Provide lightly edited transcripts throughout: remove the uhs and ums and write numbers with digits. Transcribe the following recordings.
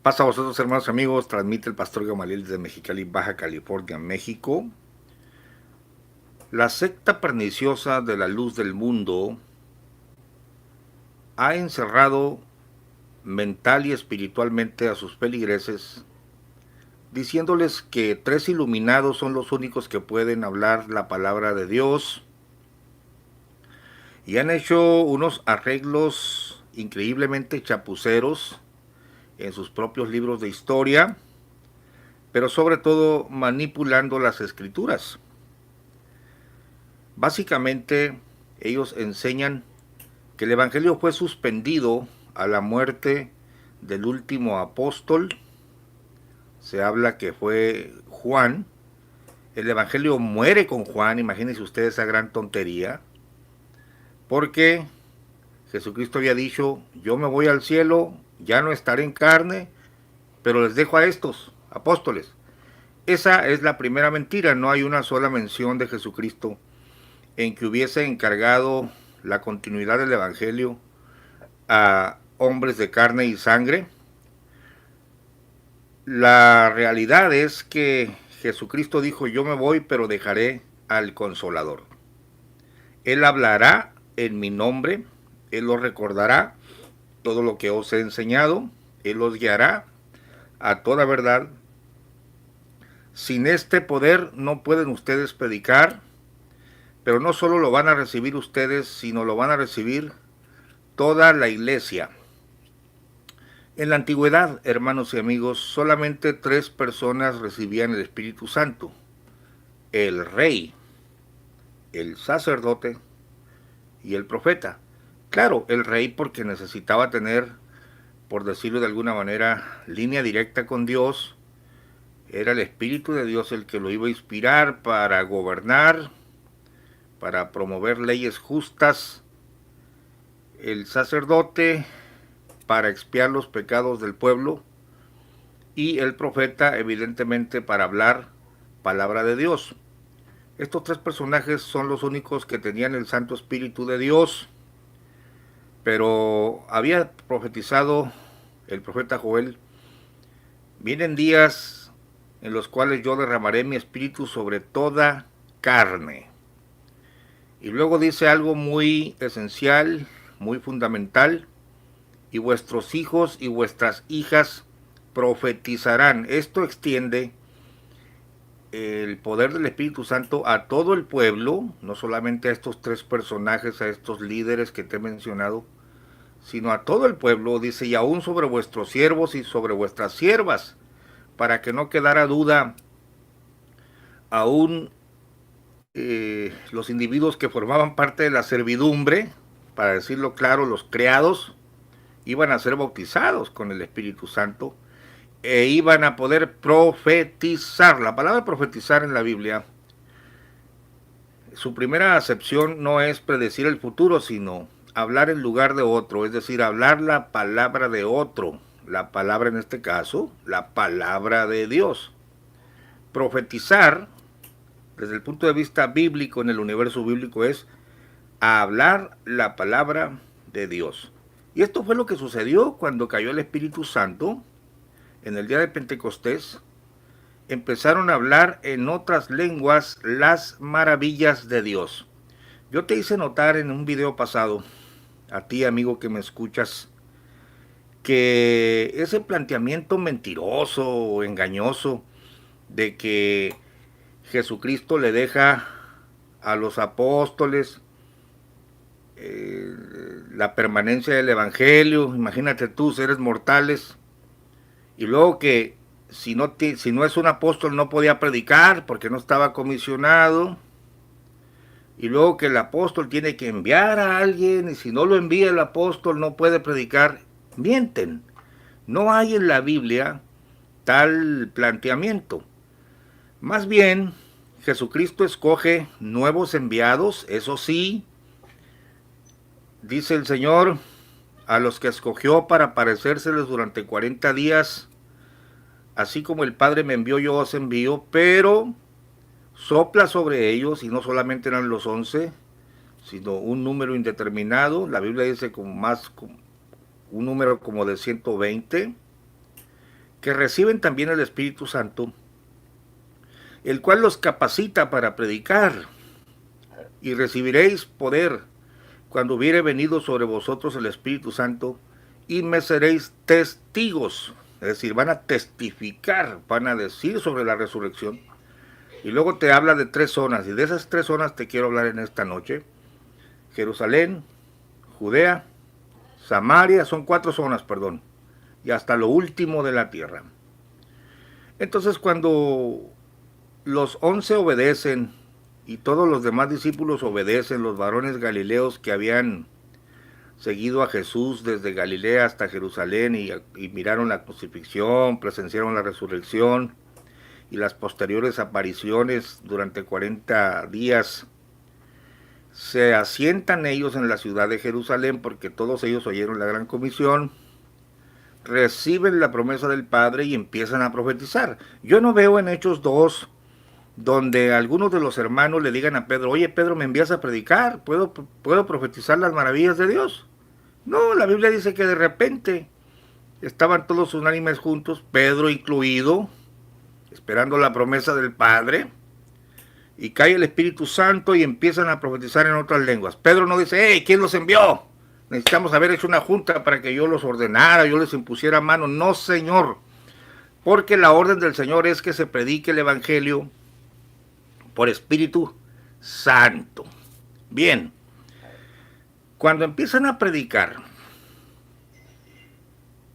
Pasa a vosotros, hermanos y amigos, transmite el pastor Gamaliel desde Mexicali, Baja California, México. La secta perniciosa de la luz del mundo ha encerrado mental y espiritualmente a sus feligreses, diciéndoles que 3 iluminados son los únicos que pueden hablar la palabra de Dios, y han hecho unos arreglos increíblemente chapuceros en sus propios libros de historia, pero sobre todo manipulando las escrituras. Básicamente, ellos enseñan que el Evangelio fue suspendido a la muerte del último apóstol. Se habla que fue Juan. El Evangelio muere con Juan, imagínense ustedes esa gran tontería, porque Jesucristo había dicho, yo me voy al cielo, ya no estaré en carne, pero les dejo a estos apóstoles. Esa es la primera mentira, no hay una sola mención de Jesucristo en que hubiese encargado la continuidad del Evangelio a hombres de carne y sangre. La realidad es que Jesucristo dijo, yo me voy, pero dejaré al Consolador. Él hablará en mi nombre, Él os recordará todo lo que os he enseñado, Él os guiará a toda verdad. Sin este poder no pueden ustedes predicar, pero no solo lo van a recibir ustedes, sino lo van a recibir toda la iglesia. En la antigüedad, hermanos y amigos, solamente 3 personas recibían el Espíritu Santo: el rey, el sacerdote y el profeta. Claro, el rey porque necesitaba tener, por decirlo de alguna manera, línea directa con Dios. Era el Espíritu de Dios el que lo iba a inspirar para gobernar, para promover leyes justas. El sacerdote para expiar los pecados del pueblo, y el profeta evidentemente para hablar palabra de Dios. Estos 3 personajes son los únicos que tenían el Santo Espíritu de Dios, pero había profetizado el profeta Joel, vienen días en los cuales yo derramaré mi espíritu sobre toda carne. Y luego dice algo muy esencial, muy fundamental, y vuestros hijos y vuestras hijas profetizarán. Esto extiende el poder del Espíritu Santo a todo el pueblo, no solamente a estos 3 personajes, a estos líderes que te he mencionado, sino a todo el pueblo, dice, y aún sobre vuestros siervos y sobre vuestras siervas, para que no quedara duda, aún los individuos que formaban parte de la servidumbre, para decirlo claro, los criados, iban a ser bautizados con el Espíritu Santo e iban a poder profetizar. La palabra profetizar en la Biblia, su primera acepción no es predecir el futuro, sino hablar en lugar de otro, es decir, hablar la palabra de otro. La palabra en este caso, la palabra de Dios. Profetizar, desde el punto de vista bíblico, en el universo bíblico, es hablar la palabra de Dios. Y esto fue lo que sucedió cuando cayó el Espíritu Santo en el día de Pentecostés. Empezaron a hablar en otras lenguas las maravillas de Dios. Yo te hice notar en un video pasado, a ti amigo que me escuchas, que ese planteamiento mentiroso o engañoso de que Jesucristo le deja a los apóstoles la permanencia del Evangelio, imagínate tú, seres mortales, y luego que si no es un apóstol no podía predicar porque no estaba comisionado, y luego que el apóstol tiene que enviar a alguien, y si no lo envía el apóstol no puede predicar. mienten. No hay en la Biblia tal planteamiento. Más bien, Jesucristo escoge nuevos enviados, eso sí, dice el Señor, a los que escogió para parecérseles durante 40 días, así como el Padre me envió, yo os envío, pero sopla sobre ellos, y no solamente eran los 11, sino un número indeterminado. La Biblia dice un número como de 120, que reciben también el Espíritu Santo, el cual los capacita para predicar. Y recibiréis poder cuando hubiere venido sobre vosotros el Espíritu Santo, y me seréis testigos. Es decir, van a testificar, van a decir sobre la resurrección. Y luego te habla de 3 zonas, y de esas 3 zonas te quiero hablar en esta noche. Jerusalén, Judea, Samaria, son 4 zonas, perdón, y hasta lo último de la tierra. Entonces, cuando los 11 obedecen y todos los demás discípulos obedecen, los varones galileos que habían seguido a Jesús desde Galilea hasta Jerusalén y miraron la crucifixión, presenciaron la resurrección y las posteriores apariciones durante 40 días, se asientan ellos en la ciudad de Jerusalén porque todos ellos oyeron la gran comisión, reciben la promesa del Padre y empiezan a profetizar. Yo no veo en Hechos 2 donde algunos de los hermanos le digan a Pedro, oye Pedro, me envías a predicar, ¿puedo profetizar las maravillas de Dios? No, la Biblia dice que de repente estaban todos unánimes juntos, Pedro incluido, esperando la promesa del Padre, y cae el Espíritu Santo y empiezan a profetizar en otras lenguas. Pedro no dice, hey, ¿quién los envió? Necesitamos haber hecho una junta para que yo los ordenara, yo les impusiera mano. No, Señor, porque la orden del Señor es que se predique el Evangelio por Espíritu Santo. Bien, cuando empiezan a predicar,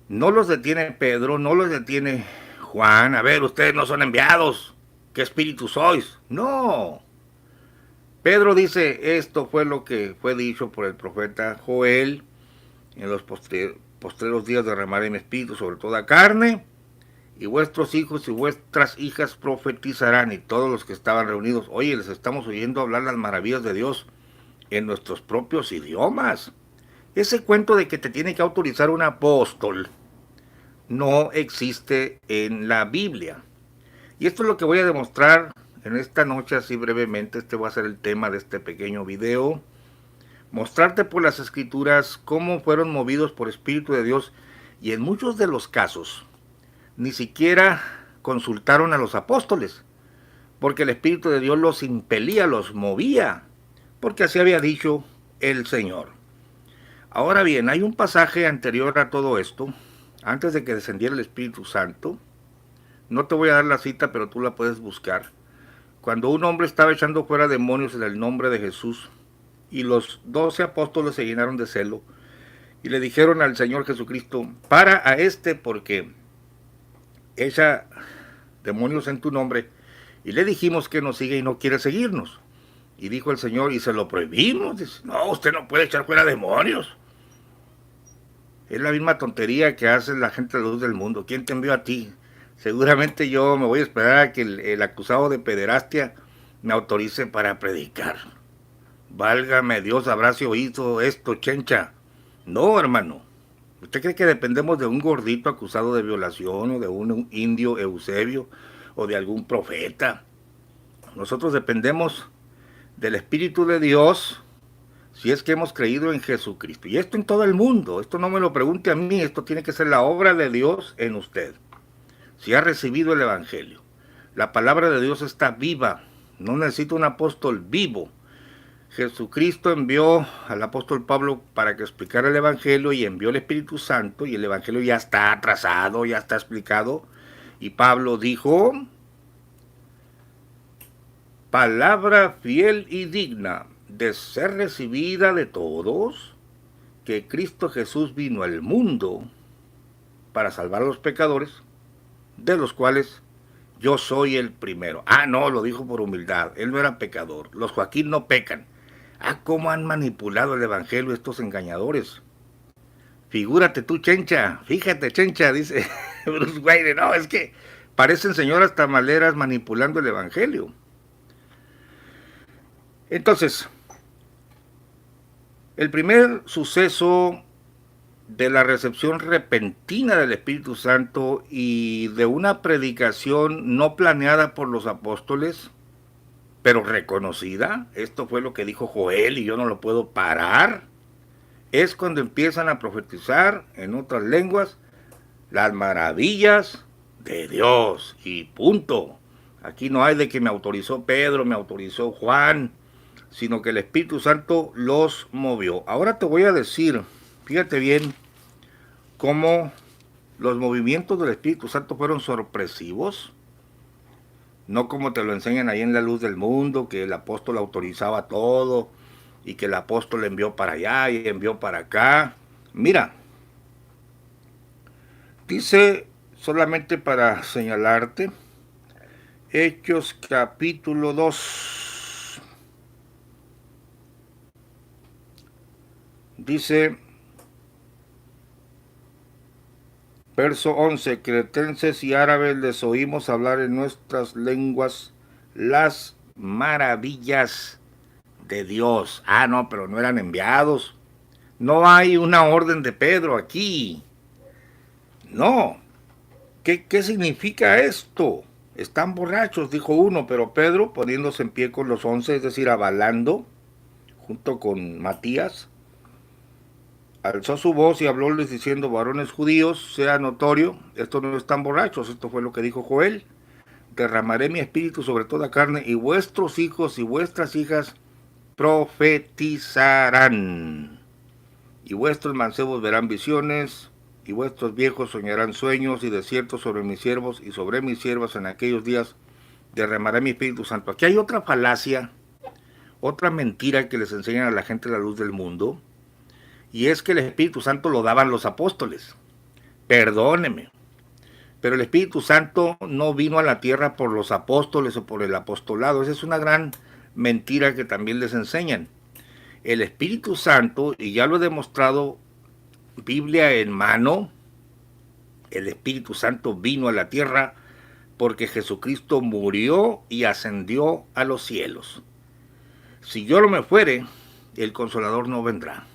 no los detiene Pedro, no los detiene Juan. A ver, ustedes no son enviados, ¿qué espíritu sois? No. Pedro dice, esto fue lo que fue dicho por el profeta Joel, en los postreros días derramaré mi espíritu sobre toda carne, y vuestros hijos y vuestras hijas profetizarán. Y todos los que estaban reunidos, oye, les estamos oyendo hablar las maravillas de Dios en nuestros propios idiomas. Ese cuento de que te tiene que autorizar un apóstol no existe en la Biblia. Y esto es lo que voy a demostrar en esta noche, así brevemente. Este va a ser el tema de este pequeño video. Mostrarte por las Escrituras cómo fueron movidos por Espíritu de Dios, y en muchos de los casos ni siquiera consultaron a los apóstoles, porque el Espíritu de Dios los impelía, los movía, porque así había dicho el Señor. Ahora bien, hay un pasaje anterior a todo esto, antes de que descendiera el Espíritu Santo. No te voy a dar la cita, pero tú la puedes buscar. Cuando un hombre estaba echando fuera demonios en el nombre de Jesús, y los 12 apóstoles se llenaron de celo, y le dijeron al Señor Jesucristo, para a este porque echa demonios en tu nombre, y le dijimos que nos sigue y no quiere seguirnos. Y dijo el Señor, y se lo prohibimos. Dice, no, usted no puede echar fuera demonios. Es la misma tontería que hace la gente de la luz del mundo. ¿Quién te envió a ti? Seguramente yo me voy a esperar a que el acusado de pederastia me autorice para predicar. Válgame Dios, habrás oído esto, chencha. No, hermano. ¿Usted cree que dependemos de un gordito acusado de violación, o de un indio Eusebio, o de algún profeta? Nosotros dependemos del Espíritu de Dios, si es que hemos creído en Jesucristo. Y esto en todo el mundo. Esto no me lo pregunte a mí, esto tiene que ser la obra de Dios en usted. Si ha recibido el Evangelio, la palabra de Dios está viva. No necesita un apóstol vivo. Jesucristo envió al apóstol Pablo para que explicara el Evangelio, y envió el Espíritu Santo, y el Evangelio ya está trazado, ya está explicado. Y Pablo dijo, palabra fiel y digna de ser recibida de todos, que Cristo Jesús vino al mundo para salvar a los pecadores, de los cuales yo soy el primero. Ah, no, lo dijo por humildad, él no era pecador. Los Joaquín no pecan. Ah, cómo han manipulado el Evangelio estos engañadores. Figúrate tú, Chencha, fíjate, Chencha, dice Bruce Wayne. No, es que parecen señoras tamaleras manipulando el evangelio. Entonces, el primer suceso de la recepción repentina del Espíritu Santo y de una predicación no planeada por los apóstoles, pero reconocida, esto fue lo que dijo Joel y yo no lo puedo parar, es cuando empiezan a profetizar en otras lenguas las maravillas de Dios y punto. Aquí no hay de que me autorizó Pedro, me autorizó Juan, sino que el Espíritu Santo los movió. Ahora te voy a decir, fíjate bien, cómo los movimientos del Espíritu Santo fueron sorpresivos, no como te lo enseñan ahí en La Luz del Mundo, que el apóstol autorizaba todo, y que el apóstol envió para allá y envió para acá. Mira, dice, solamente para señalarte, Hechos capítulo 2. Dice, verso 11, cretenses y árabes les oímos hablar en nuestras lenguas las maravillas de Dios. Ah, no, pero no eran enviados. No hay una orden de Pedro aquí. No. ¿Qué significa esto? Están borrachos, dijo uno, pero Pedro, poniéndose en pie con los 11, es decir, avalando, junto con Matías, alzó su voz y hablóles diciendo, varones judíos, sea notorio, estos no están borrachos, esto fue lo que dijo Joel, derramaré mi espíritu sobre toda carne, y vuestros hijos y vuestras hijas profetizarán, y vuestros mancebos verán visiones, y vuestros viejos soñarán sueños, y de cierto sobre mis siervos y sobre mis siervas en aquellos días derramaré mi Espíritu Santo. Aquí hay otra falacia, otra mentira que les enseñan a la gente la luz del mundo, y es que el Espíritu Santo lo daban los apóstoles. Perdóneme, pero el Espíritu Santo no vino a la tierra por los apóstoles o por el apostolado. Esa es una gran mentira que también les enseñan. El Espíritu Santo, y ya lo he demostrado, Biblia en mano, el Espíritu Santo vino a la tierra porque Jesucristo murió y ascendió a los cielos. Si yo no me fuere, el Consolador no vendrá.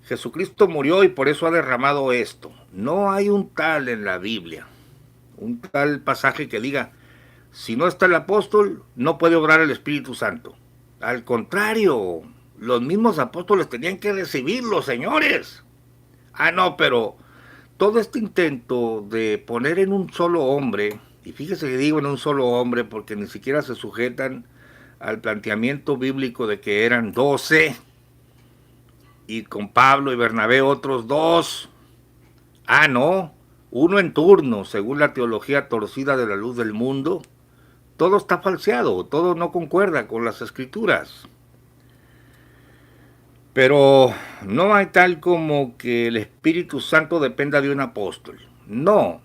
Jesucristo murió y por eso ha derramado esto. No hay un tal en la Biblia, un tal pasaje que diga, si no está el apóstol, no puede obrar el Espíritu Santo. Al contrario, los mismos apóstoles tenían que recibirlo, señores. Ah, no, pero todo este intento de poner en un solo hombre, y fíjese que digo en un solo hombre porque ni siquiera se sujetan al planteamiento bíblico de que eran 12, y con Pablo y Bernabé otros 2. Ah, no, uno en turno, según la teología torcida de la luz del mundo. Todo está falseado, todo no concuerda con las escrituras. Pero no hay tal como que el Espíritu Santo dependa de un apóstol. No,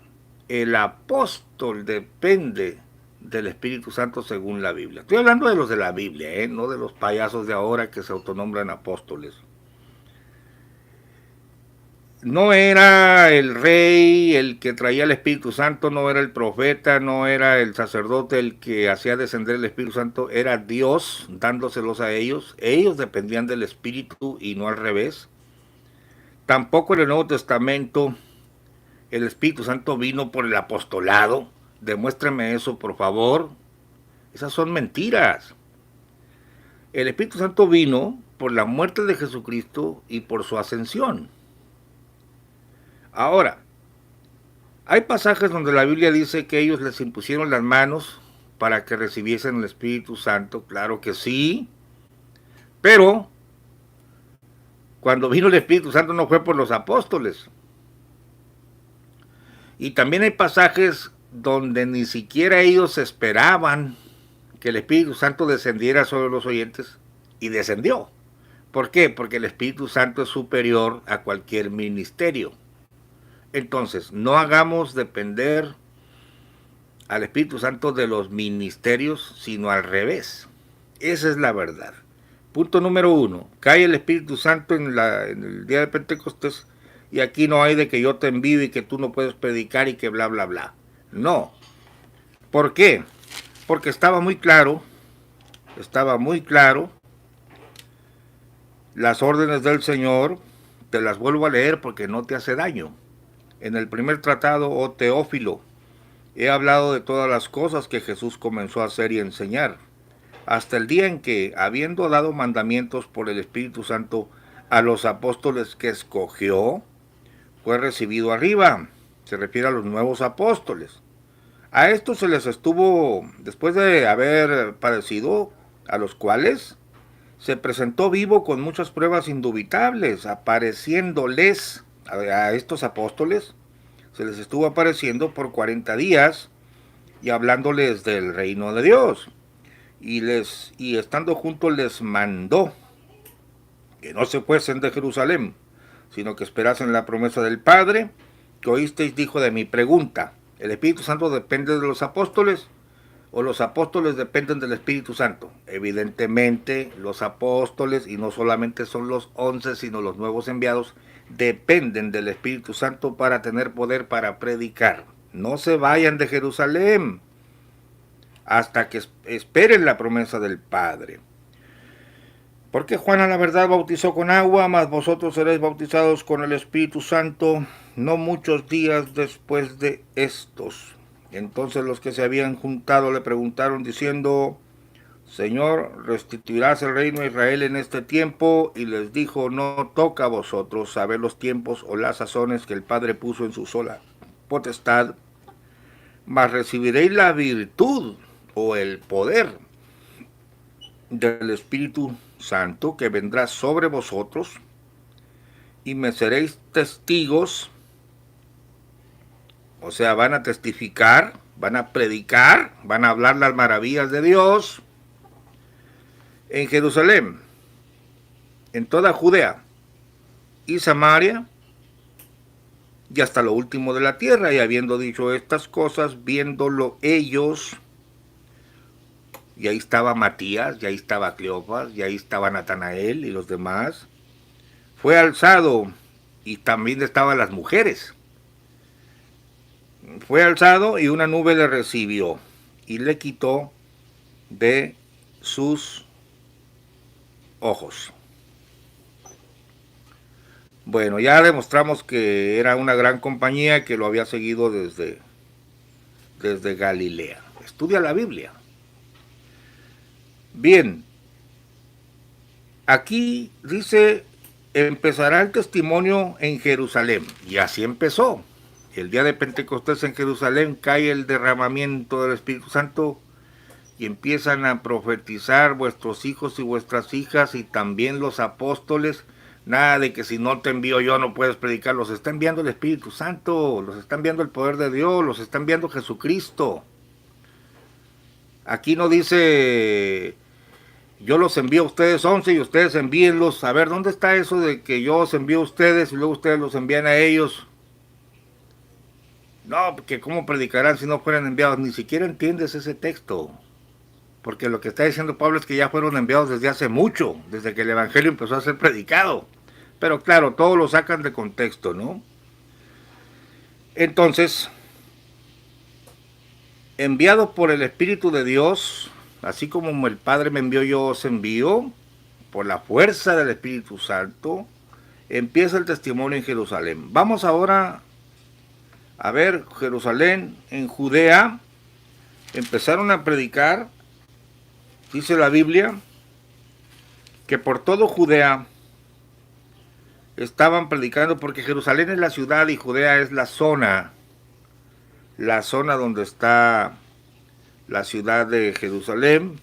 el apóstol depende del Espíritu Santo según la Biblia. Estoy hablando de los de la Biblia, no de los payasos de ahora que se autonombran apóstoles. No era el rey el que traía el Espíritu Santo, no era el profeta, no era el sacerdote el que hacía descender el Espíritu Santo, era Dios dándoselos a ellos. Ellos dependían del Espíritu y no al revés. Tampoco en el Nuevo Testamento el Espíritu Santo vino por el apostolado. Demuéstrame eso, por favor. Esas son mentiras. El Espíritu Santo vino por la muerte de Jesucristo y por su ascensión. Ahora, hay pasajes donde la Biblia dice que ellos les impusieron las manos para que recibiesen el Espíritu Santo. Claro que sí, pero cuando vino el Espíritu Santo no fue por los apóstoles. Y también hay pasajes donde ni siquiera ellos esperaban que el Espíritu Santo descendiera sobre los oyentes, y descendió. ¿Por qué? Porque el Espíritu Santo es superior a cualquier ministerio. Entonces, no hagamos depender al Espíritu Santo de los ministerios, sino al revés. Esa es la verdad. Punto número 1. Cae el Espíritu Santo en el día de Pentecostés y aquí no hay de que yo te envío y que tú no puedes predicar y que bla, bla, bla. No. ¿Por qué? Porque estaba muy claro las órdenes del Señor, te las vuelvo a leer porque no te hace daño. En el primer tratado, oh Teófilo, he hablado de todas las cosas que Jesús comenzó a hacer y enseñar, hasta el día en que, habiendo dado mandamientos por el Espíritu Santo a los apóstoles que escogió, fue recibido arriba. Se refiere a los nuevos apóstoles. A estos se les estuvo, después de haber padecido, a los cuales se presentó vivo con muchas pruebas indubitables, apareciéndoles a estos apóstoles, se les estuvo apareciendo por 40 días y hablándoles del reino de Dios. Y estando juntos les mandó que no se fuesen de Jerusalén, sino que esperasen la promesa del Padre, que oísteis dijo de mi pregunta. ¿El Espíritu Santo depende de los apóstoles o los apóstoles dependen del Espíritu Santo? Evidentemente los apóstoles, y no solamente son los 11, sino los nuevos enviados, dependen del Espíritu Santo para tener poder para predicar. No se vayan de Jerusalén hasta que esperen la promesa del Padre. Porque Juan a la verdad bautizó con agua, mas vosotros seréis bautizados con el Espíritu Santo no muchos días después de estos. Entonces los que se habían juntado le preguntaron diciendo, Señor, ¿restituirás el reino a Israel en este tiempo? Y les dijo, no toca a vosotros saber los tiempos o las sazones que el Padre puso en su sola potestad, mas recibiréis la virtud o el poder del Espíritu Santo que vendrá sobre vosotros, y me seréis testigos. O sea, van a testificar, van a predicar, van a hablar las maravillas de Dios en Jerusalén, en toda Judea y Samaria y hasta lo último de la tierra. Y habiendo dicho estas cosas, viéndolo ellos, y ahí estaba Matías, y ahí estaba Cleofas, y ahí estaba Natanael y los demás, fue alzado, y también estaban las mujeres. Fue alzado y una nube le recibió y le quitó de sus ojos. Bueno, ya demostramos que era una gran compañía que lo había seguido desde Galilea. Estudia la Biblia. Bien, aquí dice, empezará el testimonio en Jerusalén. Y así empezó. El día de Pentecostés en Jerusalén cae el derramamiento del Espíritu Santo y empiezan a profetizar vuestros hijos y vuestras hijas y también los apóstoles. Nada de que si no te envío yo no puedes predicar. Los está enviando el Espíritu Santo, los está enviando el poder de Dios, los está enviando Jesucristo. Aquí no dice, yo los envío a ustedes 11 y ustedes envíenlos. A ver, ¿dónde está eso de que yo os envío a ustedes y luego ustedes los envían a ellos? No, que cómo predicarán si no fueran enviados. Ni siquiera entiendes ese texto. Porque lo que está diciendo Pablo es que ya fueron enviados desde hace mucho, desde que el Evangelio empezó a ser predicado. Pero claro, todo lo sacan de contexto, ¿no? Entonces, enviado por el Espíritu de Dios, así como el Padre me envió, yo os envío, por la fuerza del Espíritu Santo, empieza el testimonio en Jerusalén. Vamos ahora a ver, Jerusalén, en Judea, empezaron a predicar, dice la Biblia, que por todo Judea estaban predicando, porque Jerusalén es la ciudad y Judea es la zona donde está la ciudad de Jerusalén.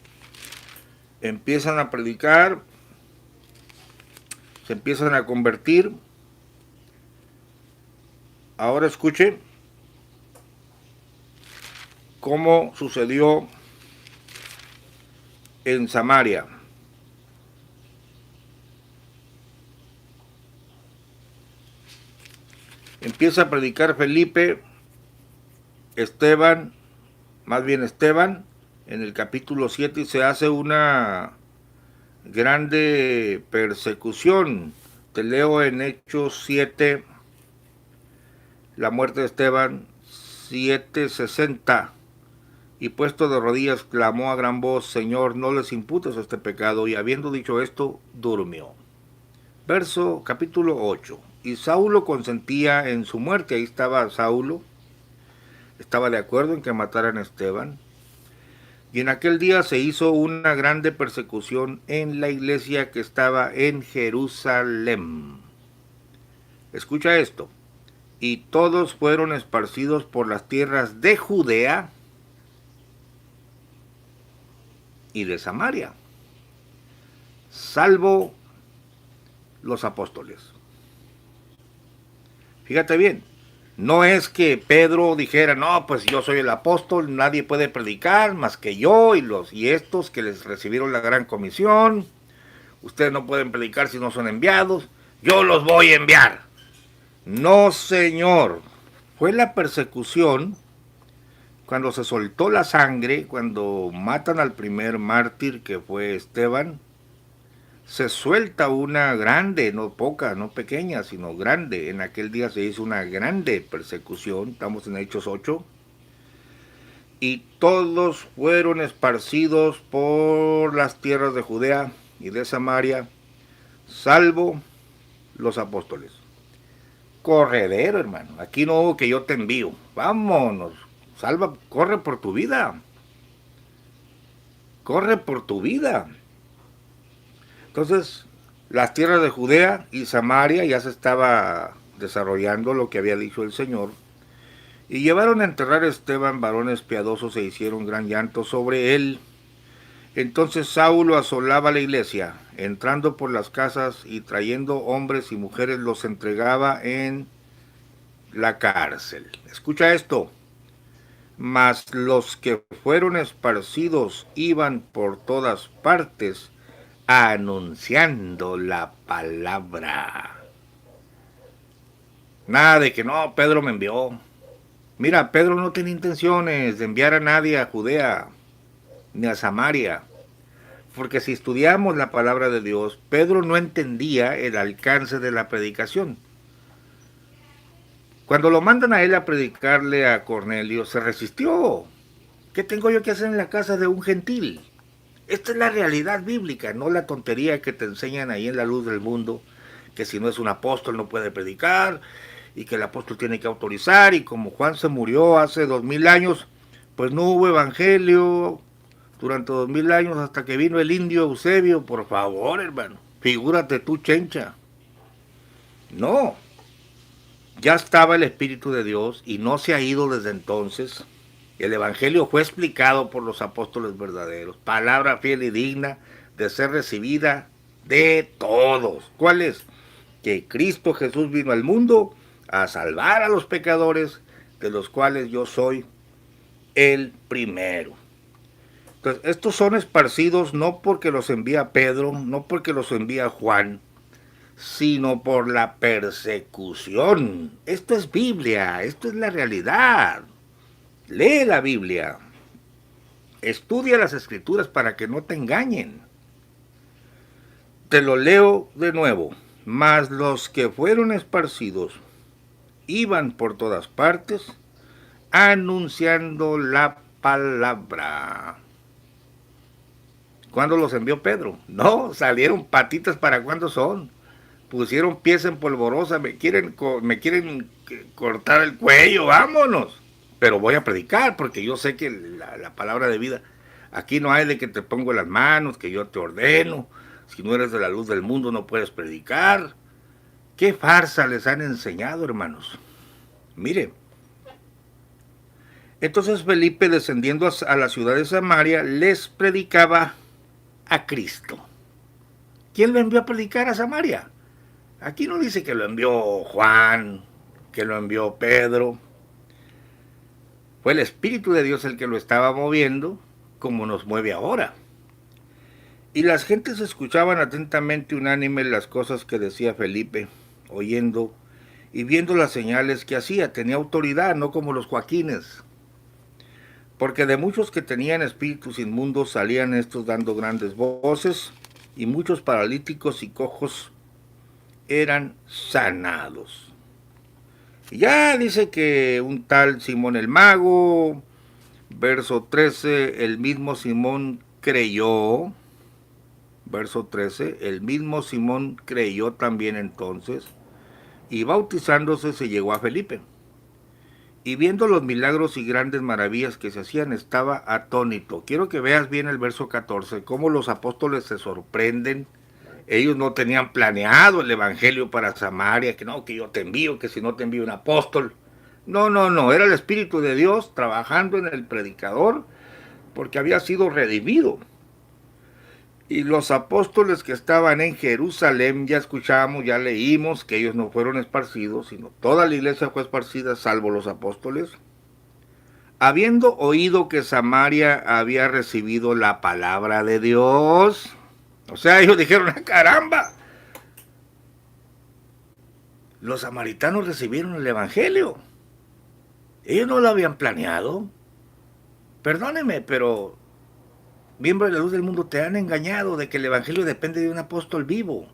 Empiezan a predicar, se empiezan a convertir. Ahora escuche cómo sucedió en Samaria. Empieza a predicar Felipe, Esteban, en el capítulo 7, y se hace una grande persecución. Te leo en Hechos 7, la muerte de Esteban, 7:60. Y puesto de rodillas, clamó a gran voz: Señor, no les imputes este pecado. Y habiendo dicho esto, durmió. Verso capítulo 8. Y Saulo consentía en su muerte. Ahí estaba Saulo. Estaba de acuerdo en que mataran a Esteban. Y en aquel día se hizo una grande persecución en la iglesia que estaba en Jerusalén. Escucha esto. Y todos fueron esparcidos por las tierras de Judea y de Samaria, salvo los apóstoles. Fíjate bien, no es que Pedro dijera, no, pues yo soy el apóstol, nadie puede predicar más que yo y estos que les recibieron la gran comisión, ustedes no pueden predicar si no son enviados, yo los voy a enviar. No, señor, fue la persecución cuando se soltó la sangre, cuando matan al primer mártir que fue Esteban. Se suelta una grande, no poca, no pequeña, sino grande. En aquel día se hizo una grande persecución, estamos en Hechos 8. Y todos fueron esparcidos por las tierras de Judea y de Samaria, salvo los apóstoles. Corredero, hermano. Aquí no hubo que yo te envío. Vámonos. Salva, corre por tu vida. Corre por tu vida. Entonces, las tierras de Judea y Samaria ya se estaba desarrollando lo que había dicho el Señor. Y llevaron a enterrar a Esteban, varones piadosos, e hicieron gran llanto sobre él. Entonces Saulo asolaba la iglesia, entrando por las casas y trayendo hombres y mujeres los entregaba en la cárcel. Escucha esto. Mas los que fueron esparcidos iban por todas partes anunciando la palabra. Nada de que no, Pedro me envió. Mira, Pedro no tiene intenciones de enviar a nadie a Judea ni a Samaria. Porque si estudiamos la palabra de Dios, Pedro no entendía el alcance de la predicación. Cuando lo mandan a él a predicarle a Cornelio, se resistió. ¿Qué tengo yo que hacer en la casa de un gentil? Esta es la realidad bíblica, no la tontería que te enseñan ahí en la luz del mundo, que si no es un apóstol no puede predicar, y que el apóstol tiene que autorizar, y como Juan se murió hace 2000 años, pues no hubo evangelio durante 2000 años hasta que vino el indio Eusebio. Por favor, hermano, figúrate tú, chencha. No, ya estaba el Espíritu de Dios y no se ha ido desde entonces. El Evangelio fue explicado por los apóstoles verdaderos, palabra fiel y digna de ser recibida de todos. ¿Cuál es? Que Cristo Jesús vino al mundo a salvar a los pecadores, de los cuales yo soy el primero. Entonces, estos son esparcidos no porque los envía Pedro, no porque los envía Juan, sino por la persecución. Esto es Biblia, esto es la realidad. Lee la Biblia, estudia las Escrituras para que no te engañen. Te lo leo de nuevo. Mas los que fueron esparcidos iban por todas partes anunciando la palabra. ¿Cuándo los envió Pedro? No, salieron patitas. ¿Para cuándo son? Pusieron pies en polvorosa, me quieren cortar el cuello, vámonos. Pero voy a predicar porque yo sé que la palabra de vida, aquí no hay de que te pongo las manos, que yo te ordeno, si no eres de la luz del mundo no puedes predicar. ¿Qué farsa les han enseñado, hermanos? Mire, entonces Felipe, descendiendo a la ciudad de Samaria, les predicaba a Cristo. ¿Quién lo envió a predicar a Samaria? Aquí no dice que lo envió Juan, que lo envió Pedro. Fue el Espíritu de Dios el que lo estaba moviendo, como nos mueve ahora. Y las gentes escuchaban atentamente unánime las cosas que decía Felipe, oyendo y viendo las señales que hacía. Tenía autoridad, no como los Joaquines. Porque de muchos que tenían espíritus inmundos salían estos dando grandes voces, y muchos paralíticos y cojos eran sanados. Y ya dice que un tal Simón el Mago, verso 13, el mismo Simón creyó, verso 13, el mismo Simón creyó también entonces, y bautizándose se llegó a Felipe. Y viendo los milagros y grandes maravillas que se hacían, estaba atónito. Quiero que veas bien el verso 14, cómo los apóstoles se sorprenden. Ellos no tenían planeado el evangelio para Samaria, que no, que yo te envío, que si no te envío un apóstol. No, no, no, era el Espíritu de Dios trabajando en el predicador porque había sido redimido. Y los apóstoles que estaban en Jerusalén, ya escuchamos, ya leímos que ellos no fueron esparcidos, sino toda la iglesia fue esparcida, salvo los apóstoles. Habiendo oído que Samaria había recibido la palabra de Dios, o sea, ellos dijeron, ¡ah, caramba! Los samaritanos recibieron el evangelio. Ellos no lo habían planeado. Perdóneme, pero miembros de la luz del mundo te han engañado de que el evangelio depende de un apóstol vivo.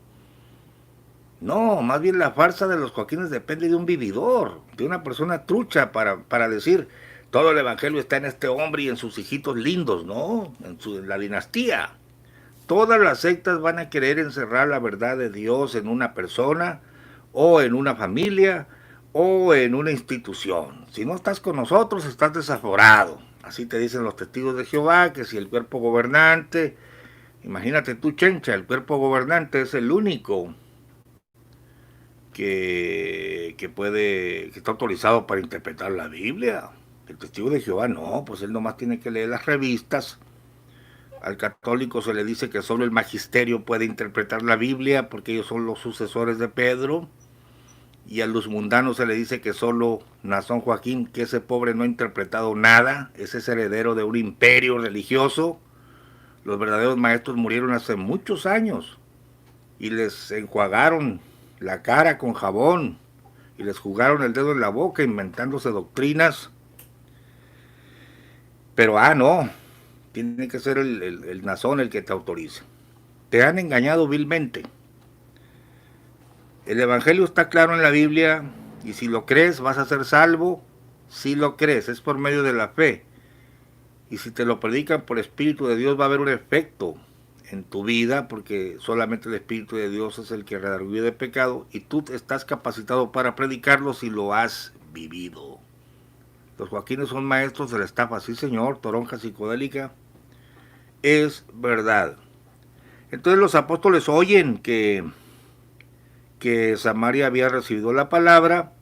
No, más bien la farsa de los Joaquines depende de un vividor, de una persona trucha para decir todo el evangelio está en este hombre y en sus hijitos lindos, ¿no? En la dinastía. Todas las sectas van a querer encerrar la verdad de Dios en una persona o en una familia o en una institución. Si no estás con nosotros, estás desaforado. Así te dicen los testigos de Jehová, que si el cuerpo gobernante, imagínate tú, Chencha, el cuerpo gobernante es el único que está autorizado para interpretar la Biblia. El testigo de Jehová no, pues él nomás tiene que leer las revistas. Al católico se le dice que solo el magisterio puede interpretar la Biblia porque ellos son los sucesores de Pedro. Y a los mundanos se le dice que solo Nazón Joaquín, que ese pobre no ha interpretado nada, ese es heredero de un imperio religioso. Los verdaderos maestros murieron hace muchos años y les enjuagaron la cara con jabón y les jugaron el dedo en la boca inventándose doctrinas. Pero no, tiene que ser el Nazón el que te autorice. Te han engañado vilmente. El Evangelio está claro en la Biblia y si lo crees vas a ser salvo. Si lo crees, es por medio de la fe. Y si te lo predican por Espíritu de Dios va a haber un efecto en tu vida porque solamente el Espíritu de Dios es el que redarguye de pecado y tú estás capacitado para predicarlo si lo has vivido. Los Joaquines son maestros de la estafa, sí señor, toronja psicodélica. Es verdad. Entonces los apóstoles oyen que Samaria había recibido la palabra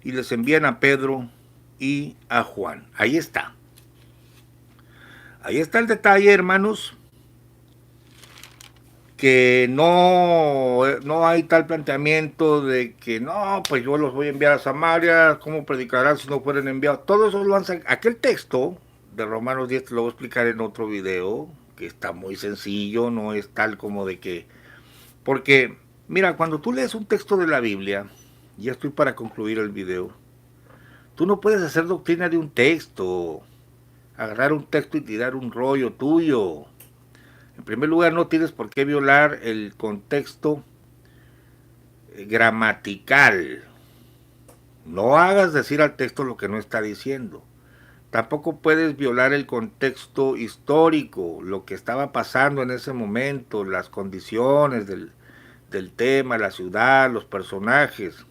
y les envían a Pedro y a Juan. Ahí está. Ahí está el detalle, hermanos, que no hay tal planteamiento de que no, pues yo los voy a enviar a Samaria, ¿cómo predicarán si no fueran enviados? Todo eso lo han sacado. Aquel texto de Romanos 10 te lo voy a explicar en otro video, que está muy sencillo, no es tal como de que... Porque, mira, cuando tú lees un texto de la Biblia, ya estoy para concluir el video, tú no puedes hacer doctrina de un texto, agarrar un texto y tirar un rollo tuyo. En primer lugar, no tienes por qué violar el contexto gramatical. No hagas decir al texto lo que no está diciendo. Tampoco puedes violar el contexto histórico, lo que estaba pasando en ese momento, las condiciones del tema, la ciudad, los personajes.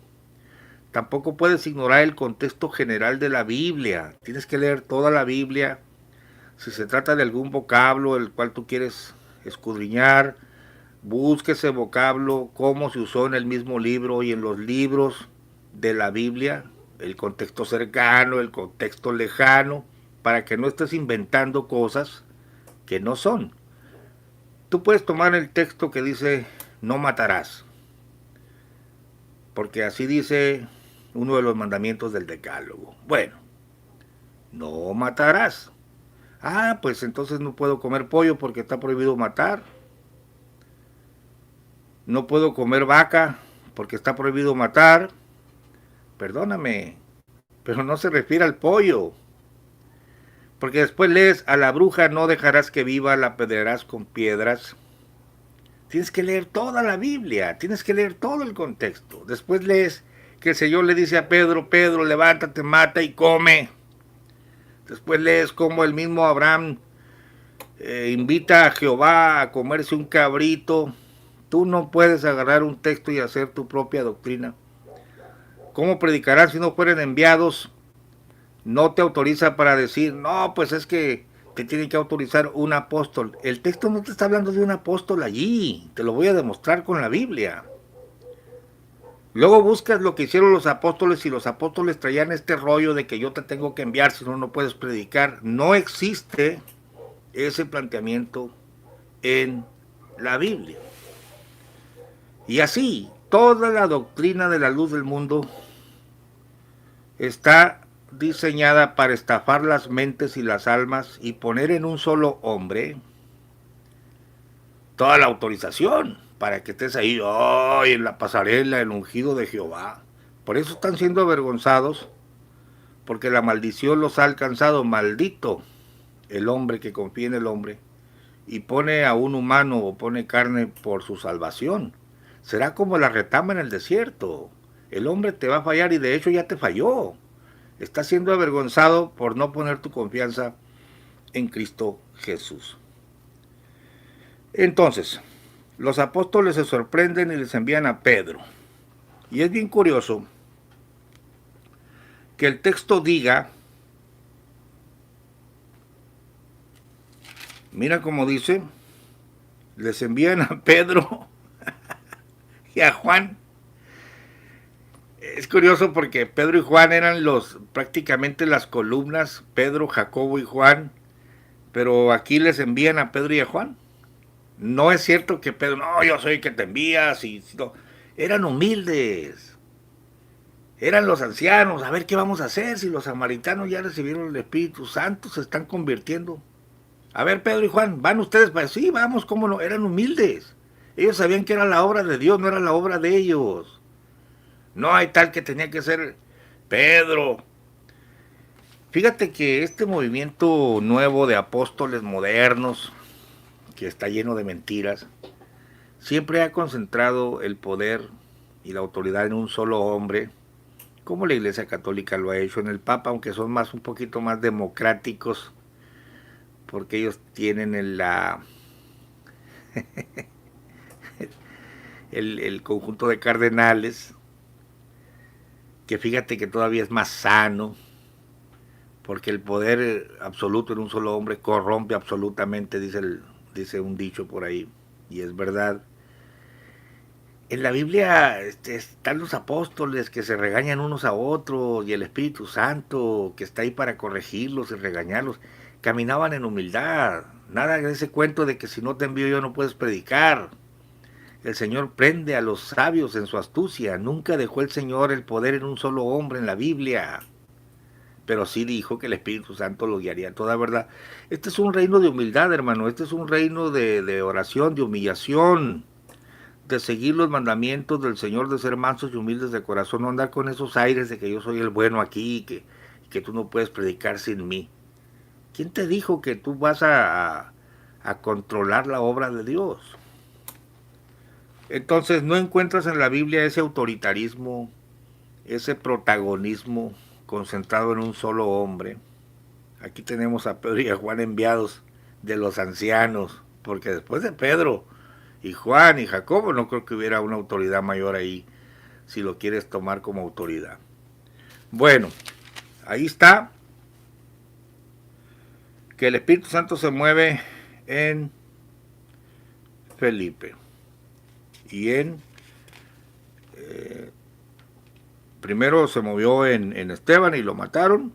Tampoco puedes ignorar el contexto general de la Biblia. Tienes que leer toda la Biblia. Si se trata de algún vocablo el cual tú quieres escudriñar, busque ese vocablo, cómo se usó en el mismo libro y en los libros de la Biblia, el contexto cercano, el contexto lejano, para que no estés inventando cosas que no son. Tú puedes tomar el texto que dice no matarás, porque así dice uno de los mandamientos del Decálogo. Bueno, no matarás. Pues entonces no puedo comer pollo porque está prohibido matar. No puedo comer vaca porque está prohibido matar. Perdóname, pero no se refiere al pollo. Porque después lees, a la bruja no dejarás que viva, la apedrearás con piedras. Tienes que leer toda la Biblia, tienes que leer todo el contexto. Después lees que el Señor le dice a Pedro, Pedro, levántate, mata y come. Después lees cómo el mismo Abraham invita a Jehová a comerse un cabrito. Tú no puedes agarrar un texto y hacer tu propia doctrina. ¿Cómo predicarán si no fueren enviados? No te autoriza para decir, no, pues es que te tiene que autorizar un apóstol. El texto no te está hablando de un apóstol allí. Te lo voy a demostrar con la Biblia. Luego buscas lo que hicieron los apóstoles y los apóstoles traían este rollo de que yo te tengo que enviar, si no, no puedes predicar. No existe ese planteamiento en la Biblia. Y así, toda la doctrina de la luz del mundo está diseñada para estafar las mentes y las almas y poner en un solo hombre toda la autorización para que estés ahí, oh, en la pasarela, el ungido de Jehová. Por eso están siendo avergonzados, porque la maldición los ha alcanzado. Maldito el hombre que confía en el hombre y pone a un humano o pone carne por su salvación. Será como la retama en el desierto. El hombre te va a fallar y de hecho ya te falló. Estás siendo avergonzado por no poner tu confianza en Cristo Jesús. Entonces, los apóstoles se sorprenden y les envían a Pedro. Y es bien curioso que el texto diga, mira cómo dice, les envían a Pedro y a Juan. Es curioso porque Pedro y Juan eran prácticamente las columnas, Pedro, Jacobo y Juan, pero aquí les envían a Pedro y a Juan. No es cierto que Pedro, no, yo soy el que te envías, no. Eran humildes, eran los ancianos, a ver qué vamos a hacer si los samaritanos ya recibieron el Espíritu Santo, se están convirtiendo. A ver, Pedro y Juan, ¿van ustedes para sí, vamos, cómo no? Eran humildes. Ellos sabían que era la obra de Dios, no era la obra de ellos. No hay tal que tenía que ser Pedro. Fíjate que este movimiento nuevo de apóstoles modernos, que está lleno de mentiras, siempre ha concentrado el poder y la autoridad en un solo hombre, como la Iglesia Católica lo ha hecho, en el Papa, aunque son un poquito más democráticos, porque ellos tienen el conjunto de cardenales, que fíjate que todavía es más sano, porque el poder absoluto en un solo hombre corrompe absolutamente, dice un dicho por ahí, y es verdad. En la Biblia están los apóstoles que se regañan unos a otros, y el Espíritu Santo que está ahí para corregirlos y regañarlos. Caminaban en humildad, nada de ese cuento de que si no te envío yo no puedes predicar. El Señor prende a los sabios en su astucia. Nunca dejó el Señor el poder en un solo hombre en la Biblia, pero sí dijo que el Espíritu Santo lo guiaría en toda verdad. Este es un reino de humildad, hermano. Este es un reino de oración, de humillación, de seguir los mandamientos del Señor, de ser mansos y humildes de corazón, no andar con esos aires de que yo soy el bueno aquí y que tú no puedes predicar sin mí. ¿Quién te dijo que tú vas a controlar la obra de Dios? Entonces no encuentras en la Biblia ese autoritarismo, ese protagonismo concentrado en un solo hombre. Aquí tenemos a Pedro y a Juan enviados de los ancianos, porque después de Pedro y Juan y Jacobo no creo que hubiera una autoridad mayor ahí, si lo quieres tomar como autoridad. Bueno, ahí está, que el Espíritu Santo se mueve en Felipe y primero se movió en Esteban y lo mataron.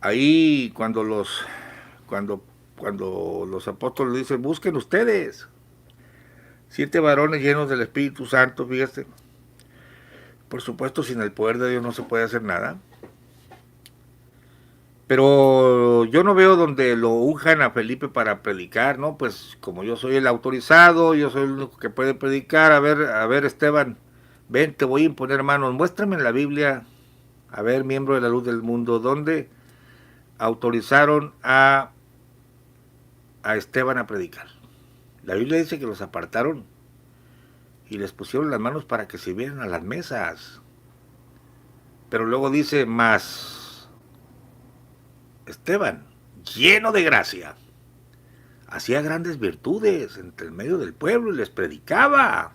Ahí cuando los apóstoles dicen, busquen ustedes 7 varones llenos del Espíritu Santo, fíjate. Por supuesto, sin el poder de Dios no se puede hacer nada. Pero yo no veo donde lo unjan a Felipe para predicar, ¿no? Pues como yo soy el autorizado, yo soy el único que puede predicar. A ver, Esteban, ven, te voy a imponer manos. Muéstrame en la Biblia, a ver, miembro de la luz del mundo, ¿dónde autorizaron a Esteban a predicar? La Biblia dice que los apartaron y les pusieron las manos para que sirvieran a las mesas. Pero luego dice, más Esteban, lleno de gracia, hacía grandes virtudes entre el medio del pueblo y les predicaba.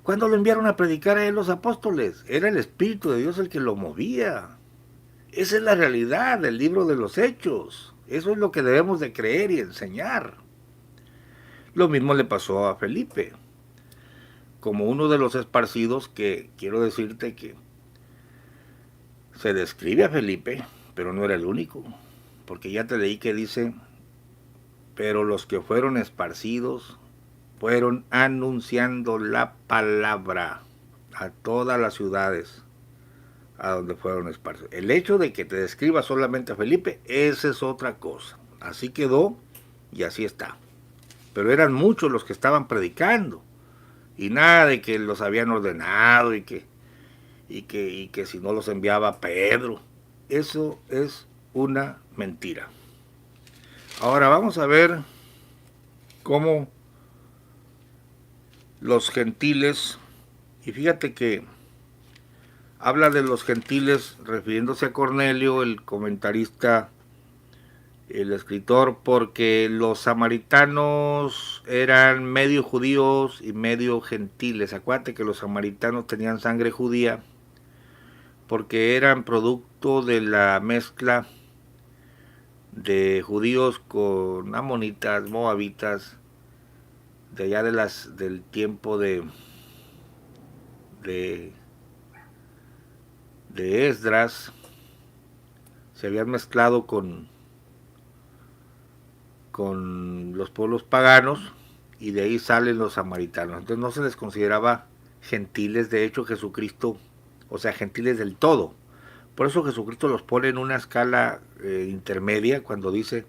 ¿Cuándo lo enviaron a predicar a él los apóstoles? Era el Espíritu de Dios el que lo movía. Esa es la realidad del libro de los Hechos. Eso es lo que debemos de creer y enseñar. Lo mismo le pasó a Felipe. Como uno de los esparcidos, que quiero decirte que se describe a Felipe, pero no era el único. Porque ya te leí que dice, pero los que fueron esparcidos fueron anunciando la palabra a todas las ciudades a donde fueron esparcidos. El hecho de que te describa solamente a Felipe, esa es otra cosa. Así quedó y así está. Pero eran muchos los que estaban predicando. Y nada de que los habían ordenado y que si no los enviaba Pedro. Eso es una mentira. Ahora vamos a ver cómo los gentiles, y fíjate que habla de los gentiles refiriéndose a Cornelio, el comentarista, el escritor, porque los samaritanos eran medio judíos y medio gentiles. Acuérdate que los samaritanos tenían sangre judía porque eran producto de la mezcla de judíos con amonitas, moabitas, de allá del tiempo de Esdras. Se habían mezclado con los pueblos paganos y de ahí salen los samaritanos. Entonces no se les consideraba gentiles. De hecho Jesucristo, o sea, gentiles del todo. Por eso Jesucristo los pone en una escala intermedia cuando dice,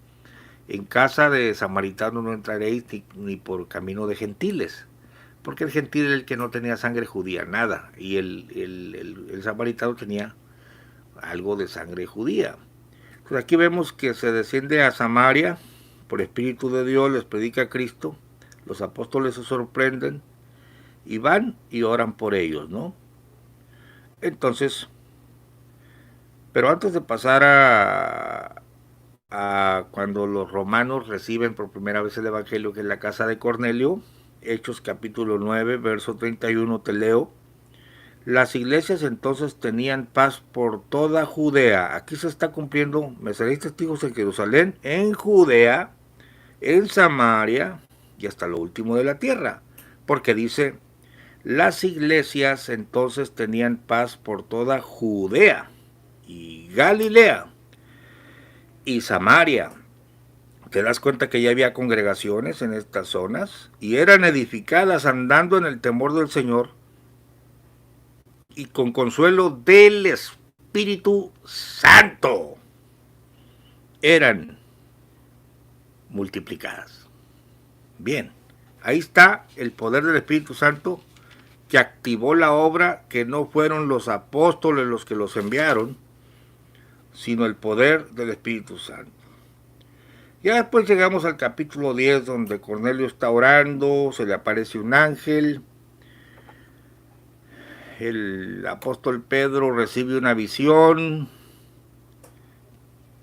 en casa de samaritanos no entraréis ni por camino de gentiles. Porque el gentil era el que no tenía sangre judía, nada. Y el samaritano tenía algo de sangre judía. Entonces aquí vemos que se desciende a Samaria, por Espíritu de Dios les predica a Cristo. Los apóstoles se sorprenden y van y oran por ellos, ¿no? Entonces, pero antes de pasar a cuando los romanos reciben por primera vez el Evangelio, que es la casa de Cornelio, Hechos capítulo 9, verso 31, te leo. Las iglesias entonces tenían paz por toda Judea. Aquí se está cumpliendo, me seréis testigos en Jerusalén, en Judea, en Samaria y hasta lo último de la tierra. Porque dice, las iglesias entonces tenían paz por toda Judea y Galilea y Samaria. ¿Te das cuenta que ya había congregaciones en estas zonas? Y eran edificadas andando en el temor del Señor y con consuelo del Espíritu Santo. Eran multiplicadas. Bien, ahí está el poder del Espíritu Santo que activó la obra, que no fueron los apóstoles los que los enviaron, sino el poder del Espíritu Santo. Ya después llegamos al capítulo 10, donde Cornelio está orando, se le aparece un ángel. El apóstol Pedro recibe una visión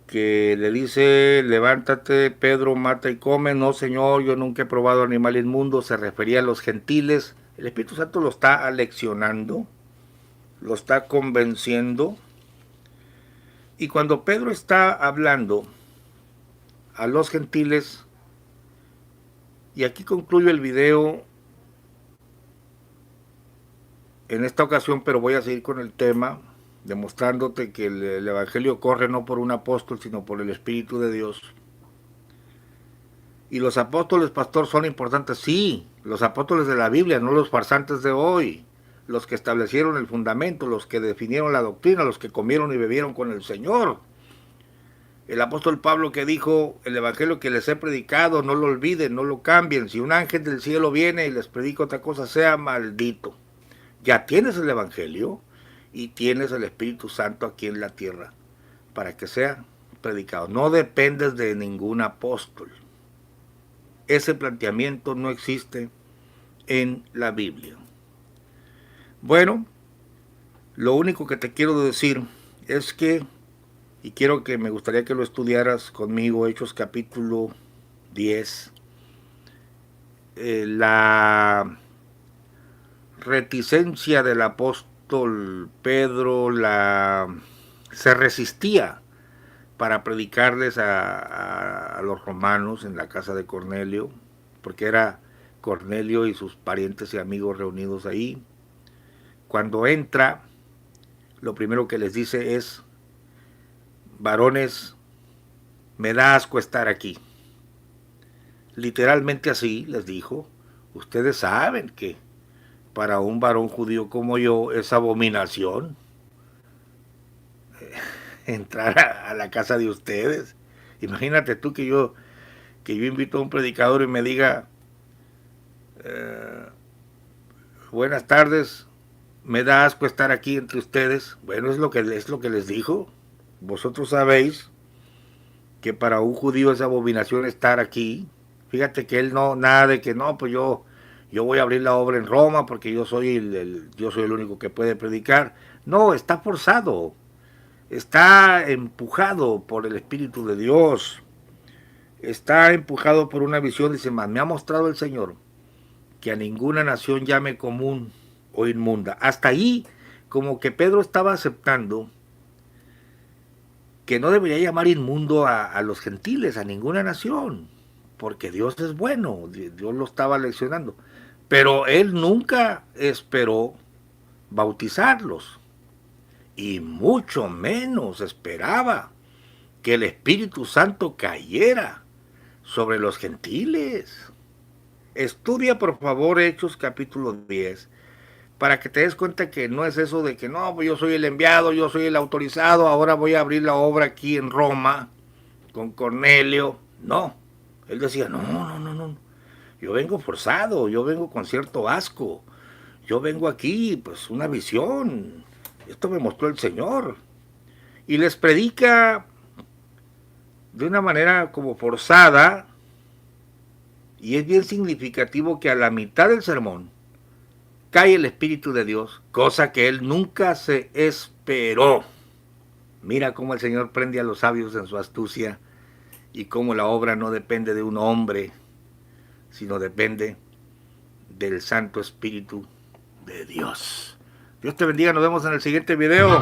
que le dice, levántate Pedro, mata y come. No, Señor, yo nunca he probado animal inmundo. Se refería a los gentiles. El Espíritu Santo lo está aleccionando, lo está convenciendo. Y cuando Pedro está hablando a los gentiles, y aquí concluyo el video en esta ocasión, pero voy a seguir con el tema, demostrándote que el Evangelio corre no por un apóstol, sino por el Espíritu de Dios. Y los apóstoles, pastor, son importantes, sí, los apóstoles de la Biblia, no los farsantes de hoy, los que establecieron el fundamento, los que definieron la doctrina, los que comieron y bebieron con el Señor. El apóstol Pablo que dijo, el evangelio que les he predicado, no lo olviden, no lo cambien. Si un ángel del cielo viene y les predica otra cosa, sea maldito. Ya tienes el evangelio y tienes el Espíritu Santo aquí en la tierra para que sea predicado. No dependes de ningún apóstol. Ese planteamiento no existe en la Biblia. Bueno, Lo único que te quiero decir es que, y quiero que me gustaría que lo estudiaras conmigo, Hechos capítulo 10, la reticencia del apóstol Pedro se resistía para predicarles a los romanos en la casa de Cornelio, porque era Cornelio y sus parientes y amigos reunidos ahí. Cuando entra, lo primero que les dice es: varones, me da asco estar aquí. Literalmente así les dijo: ustedes saben que para un varón judío como yo es abominación entrar a la casa de ustedes. Imagínate tú que yo invito a un predicador y me diga: buenas tardes, me da asco estar aquí entre ustedes. Bueno, es lo que les dijo. Vosotros sabéis que para un judío es abominación estar aquí. Fíjate que él no, nada de que no, pues yo voy a abrir la obra en Roma porque yo soy yo soy el único que puede predicar. No, está forzado, está empujado por el Espíritu de Dios, está empujado por una visión. Dice: más me ha mostrado el Señor que a ninguna nación llame común o inmunda. Hasta ahí, como que Pedro estaba aceptando que no debería llamar inmundo a los gentiles, a ninguna nación, porque Dios es bueno, Dios lo estaba leccionando. Pero él nunca esperó bautizarlos, y mucho menos esperaba que el Espíritu Santo cayera sobre los gentiles. Estudia por favor Hechos capítulo 10 para que te des cuenta que no es eso de que no, pues yo soy el enviado, yo soy el autorizado, ahora voy a abrir la obra aquí en Roma con Cornelio. No, él decía: no, no, no, no, yo vengo forzado, yo vengo con cierto asco, yo vengo aquí, pues una visión, esto me mostró el Señor. Y les predica de una manera como forzada, y es bien significativo que a la mitad del sermón cae el Espíritu de Dios, cosa que él nunca se esperó. Mira cómo el Señor prende a los sabios en su astucia, y cómo la obra no depende de un hombre, sino depende del Santo Espíritu de Dios. Dios te bendiga, nos vemos en el siguiente video.